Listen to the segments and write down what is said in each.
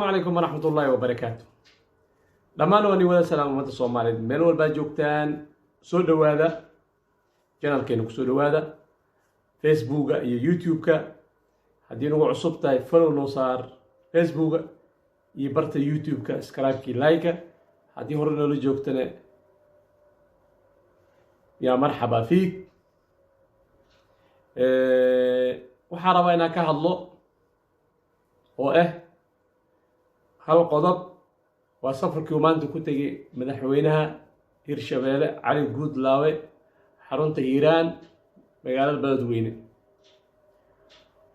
السلام عليكم ورحمة الله وبركاته. دمان واني ودا سلام أمة الصوماليين ميل والبا جوجتان سو دوادا channelkeena kusoo dhawaada facebooka iyo youtube-ka haddii nagu cusub tahay follow noo saar facebooka iyo barta youtube-ka subscribe-kii like haddii hore noola joogtana yaa marxaba fiik waxaan rabaa inaan ka hadlo oo hal qodob waa safarkii uu maanta ku tegay madaxweynaha hirshabeelle cali guudlaawe xarunta hiiraan magaalada beledweyne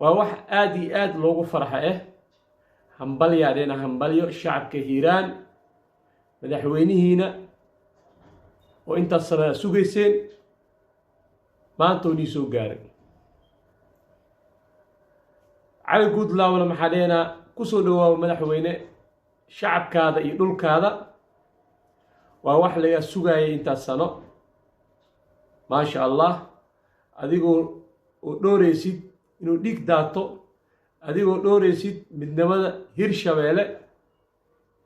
waa wax aad iyo aad loogu farxa hambalyaadheena hambalyo shacabka hiiraan madaxweynihiina oo intaas sana sugayseen maanta uu nii soo gaaray cali guudlaawena maxaa dheenaa kusoo dhawaawo madaxweyne shacabkaada iyo dhulkaada waa wax laga sugayay intaas sano maasha allah adigoo oo dhooraysid inuu dhiig daato adigoo dhooraysid midnimada hirshabeelle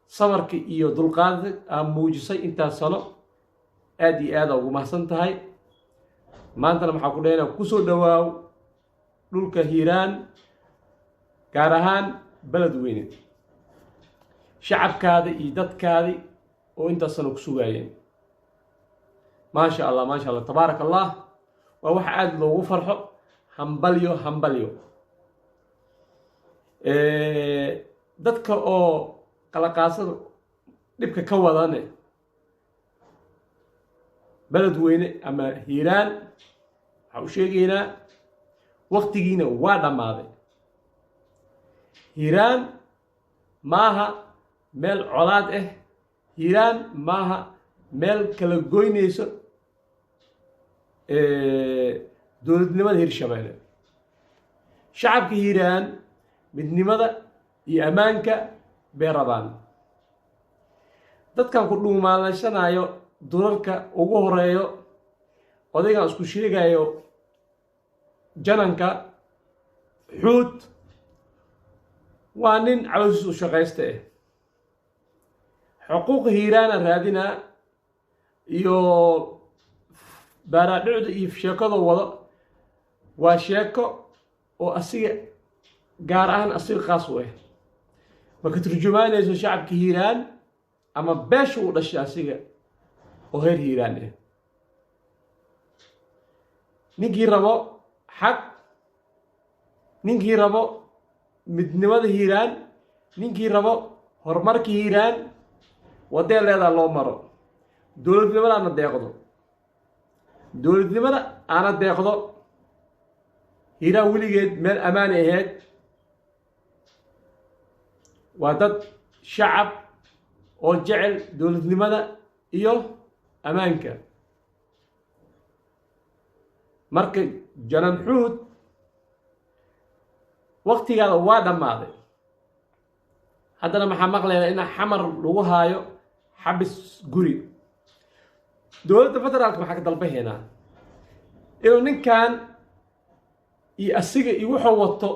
sabarka iyo dulqaadka aa muujisay intaas sano aad iyo aada ugu mahadsan tahay maantana maxaa ku dhahaynaa kusoo dhawaaw dhulka hiiraan gaar ahaan beledweyne shacabkaada iyo dadkaadi oo intaas sano ku sugaayeen maasha allah tabaarak allah waa wax aad loogu farxo hambalyo hambalyo dadka oo qalaqaasada dhibka ka wadane beledweyne ama hiiraan waxaa u sheegaynaa waqtigiina waa dhammaaday hiiraan maaha meel colaad hiiraan maaha meel kala goynayso dowladnimada hirshabeelle shacabka hiiraan midnimada iyo ammaanka bay rabaan dadkan ku dhuumaalashanayo dulalka ugu horeeyo odaygan isku sheegayo jananka xuud waa nin calooshiis u shaqaysta xuquuqa hiiraana raadinaa iyo baaraadhicda iyo sheekada wado waa sheeko oo asiga gaar ahaan asiga qaas u ma ka turjumaanayso shacabka hiiraan ama beesha uu dhashay asiga oo heer hiiraan ninkii rabo xaq ninkii rabo midnimada hiiraan ninkii rabo horumarka hiiraan wadee leedaa loo maro dowladnimada aana deeqdo hiiraan weligeed meel ammaani ahayd waa dad shacab oo jecel dowladnimada iyo ammaanka marka janan xuud waqtigaada waa dhammaaday haddana maxaa maqlayna in xamar lagu haayo xabis guri dowladda federaalka maxaa ka dalbahaynaa inuu ninkan iyo asiga iyo wuxuu wato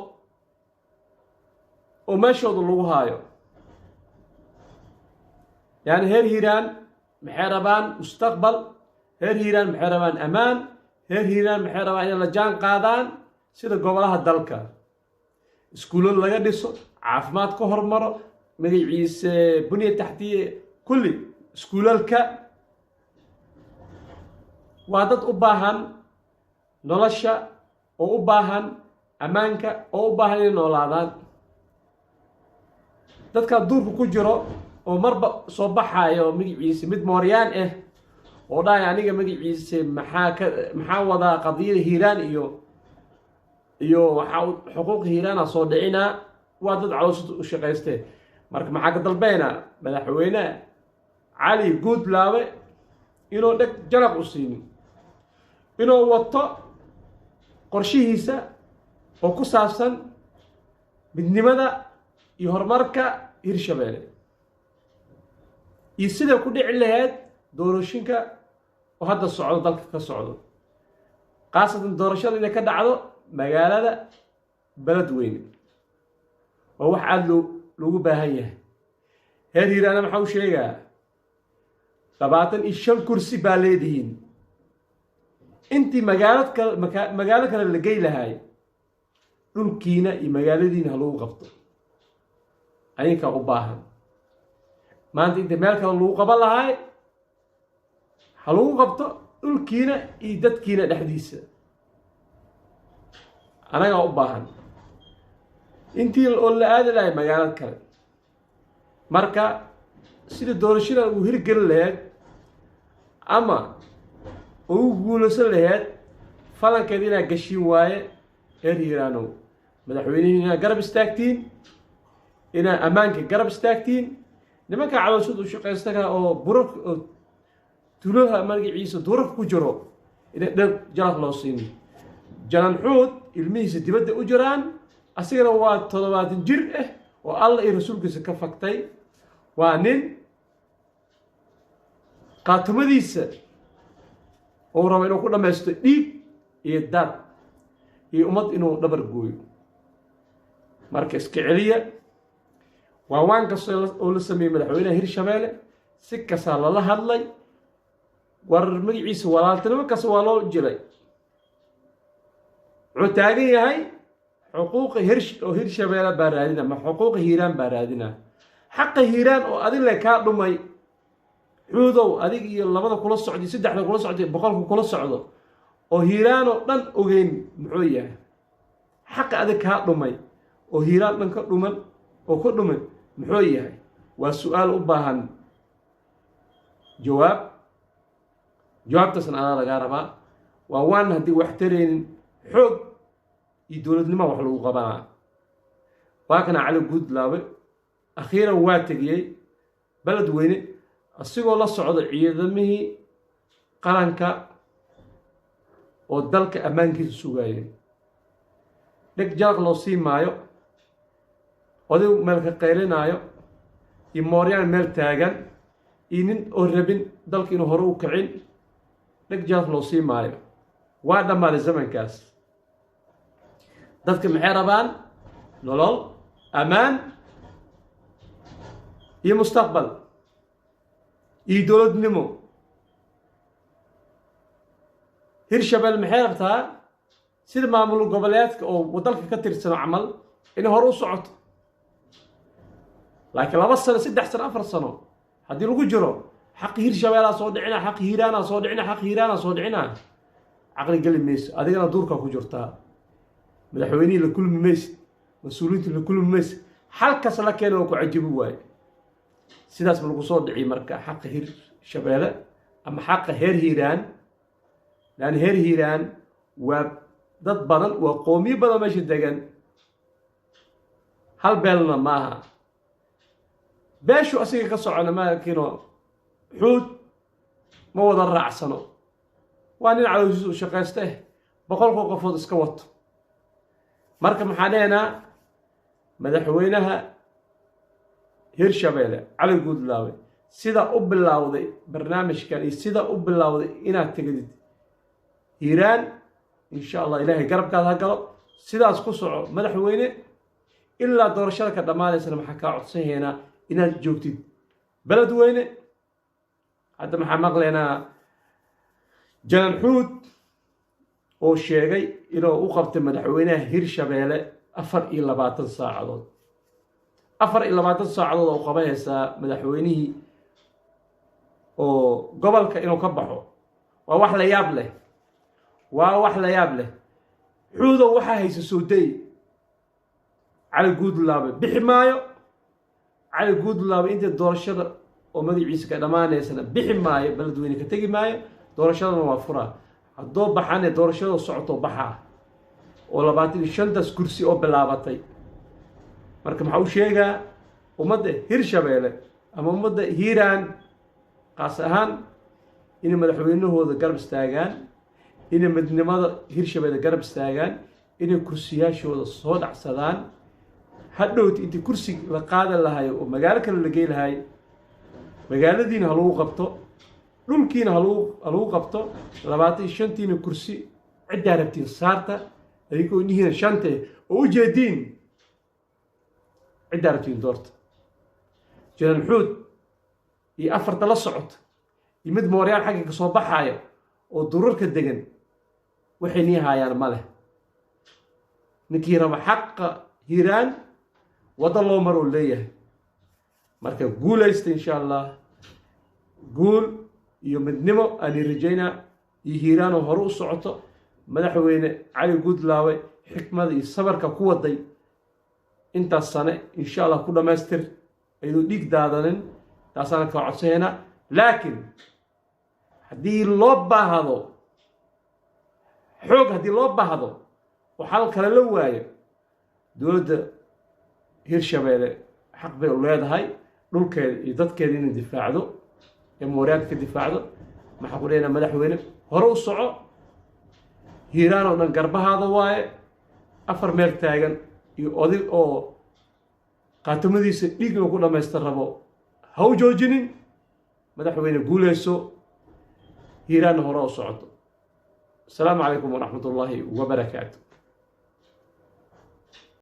oo meeshooda lagu haayo yani heer hiiraan maxay rabaan mustaqbal heer hiiraan maxay rabaan ammaan heer hiiraan maxay rabaan inay la jaan qaadaan sida gobolaha dalka iskuullada laga dhiso caafimaad ka hormaro magaciise buniya taxtiye kulli iskuulalka waa dad u baahan nolosha oo u baahan ammaanka oo u baahan inay noolaadaan dadka duurka ku jiro oo marba soo baxayo magaciise mid mooryaan oo dhahay aniga magaciise maxaa wadaa qadiyada hiiraan iyo waxaa xuquuqa hiiraana soo dhicinaa waa dad caloosha u shaqaystee marka maxaa ka dalbaynaa madaxweyne cali guudlaawe inuu dheg jalaq u siinin inuu wato qorshihiisa oo ku saabsan midnimada iyo horumarka hirshabeelle iyo sida ku dhici lahayd doorashooyinka oo hadda socdo dalka ka socdo khaasatan doorashada inay ka dhacdo magaalada beledweyne waa wax aad lagu baahan yahay heer hiiraana maxaa u sheegaa 25 kursi baa leedihiin intii magaalo kale la gey lahay dhulkiina iyo magaaladiina ha lagu qabto ayinkaa u baahan maanta inta meel kale lagu qaban lahay ha lagu qabto dhulkiina iyo dadkiina dhexdiisa anagaa u baahan intii oo la aadi lahay magaalad kale marka sida doorashada uu hirgelin lahayd ama uu guulaysan lahayd falankeed inaa gashin waaye reer hiiraanow madaxweynihiina inaa garab istaagtiin inaa ammaanka garab istaagtiin nimanka calooshood u shaqaystaga oo burark oo tulaha magaciisa durarka ku jiro inay dhab jalaq loo siin jalan xuud ilmihiisa dibadda u jiraan asigana waa 70 jir ah oo alla iyo rasuulkiisa ka faktay waa nin qaatumadiisa oo rabo inuu ku dhameysto dhiig iyo dad iyo ummad inuu dhabar gooyo marka iska celiya waa waan kastoo oo la sameeyay madaxweynaha Hirshabeelle si kasta lala hadlay war magaciisa walaaltinimo kasta waa loo jilay wuxuu taagan yahay xuquuqa Hirshabeelle baa raadina ma xuquuqa Hiiraan baa raadina xaqa Hiiraan oo adin la ka dhumay xuudow adig iyo labada kula socday saddexda kula socday boqolka kula socdo oo Hiiraan oo dhan ogeyn muxuu yahay xaqa adig ka dhumay oo Hiiraan dhan ka dhuman oo ku dhuman muxuu yahay waa su'aal u baahan jawaabtaasna ana laga rabaa waa waan hadii wax tareen xoog iyo dawladnimo wax lagu qabanaa waa kana cali guudlaabe akhiiran waa tagay balad weyne asigoo la socdo ciidamihii qaranka oo dalka ammaankiisa sugayeen dhig jalaq loo sii maayo oday meel ka qaylinaayo iyo mooryaan meel taagan iyo nin oo rabin dalka inuu hore u kicin dhig jalaq loo sii maayo waa dhammaaday zamankaas dadka maxay rabaan nolol ammaan iyo mustaqbal iyo dowladnimo Hirshabeelle maxay rabtaa sida maamul goboleedka oo dalka ka tirsan camal in hore u socoto laakiin 2 sano 3 sano 4 sano hadii lagu jiro xaq Hirshabeelle soo dhicina xaq Hiiraan soo dhicina xaq Hiiraan soo dhicina aqli gali mees adigana duurka ku jirtaa madaxweynaha la kulmi mees mas'uuliyiinta la kulmi mees halkaas la keenay oo ku cajibi waay sidaas lagu soo dhicay marka xaq Hirshabeelle ama xaq heer Hiiraan لأن هيران ودad badan waa qoomiyo badan meesha degan hal beelna maaha beeshu asiga ka socona ma kiino xuud ma wada raacsano waa nin calooshiisu shaqaystay boqolka qofood iska wato marka maxaa dheena madaxweynaha Hirshabeelle cali guudlaawe sida u bilowday barnaamijkan iyo sida u bilowday inaad tagadid إيران إن شاء الله إلهي قرب كذا قلب سلاس قصع مدحوينه إلا دور الشركة دمالي سنة محكا عطسي هنا إنا جوكتي بلد وينه حتى محمق لنا جنان حود أو الشيغي إلا أقبت مدحوينه هيرشابيله أفر إلا 20 ساعة أفر إلا 20 ساعة أو قبيسة مدحوينه أو قبل إنه كبحه وواحد يابله وواحد لا يابله حوضه وحا هيس سودي على جود اللابه بحمايه على جود اللابه انت دورشده او مدعيس كدمانيسنا بحمايه بلد وين كتغي مايه دورشده waa fura hadoo baxane doorashada socoto baxa oo 25 kursi oo bilaabatay marka waxa uu sheegaa umada Hirshabeelle ama umada Hiiraan qaas ahaan in madaxweynahooda garab istaagaan in midnimada Hirshabeelle garab istaagaan in kursiyaashooda soo dhacsadaan hadhowt intii kursi la qaadan lahayo oo magaalo kale la geey lahayo magaaladiina lagu qabto dhulkiina lagu qabto 25 kursi cid arabtiin saarta adigoo nihiin shante oo u jeedin ciddaa rabtiin doorta jiran xuud iyo afarta la socota iyo mid mooryaan xagga ka soo baxaaya oo durarka degan waxay nii haayaan ma leh ninkii raba xaqa hiiraan wadda loo mar uu leeyahay marka guulaysta insha allah guul iyo midnimo aan rajaynaa iyo hiiraan oo hore u socoto madaxweyne cali guudlaawe xikmada iyo sabarka ku waday intaas sane insha allah ku dhammaystir ayadoo dhiig daadanin taasaan ka codsaynaa laakiin haddii loo baahdo xoog haddii loo baahdo oo xal kale la waayo dowladda hirshabeelle xaq bay u leedahay dhulkeeda iyo dadkeeda inay difaacdo ee mooryaanka ka difaacdo maxaa ku leeyahay madaxweyne hore u soco hiiraan oo dhan garbahaada waaye afar meel taagan iyo oday oo qaatamadiisa dhiigna ku dhammaystir rabo ha u joojinin madaxweyne guulayso hiiraanna hore u socoto السلام عليكم ورحمة الله وبركاته.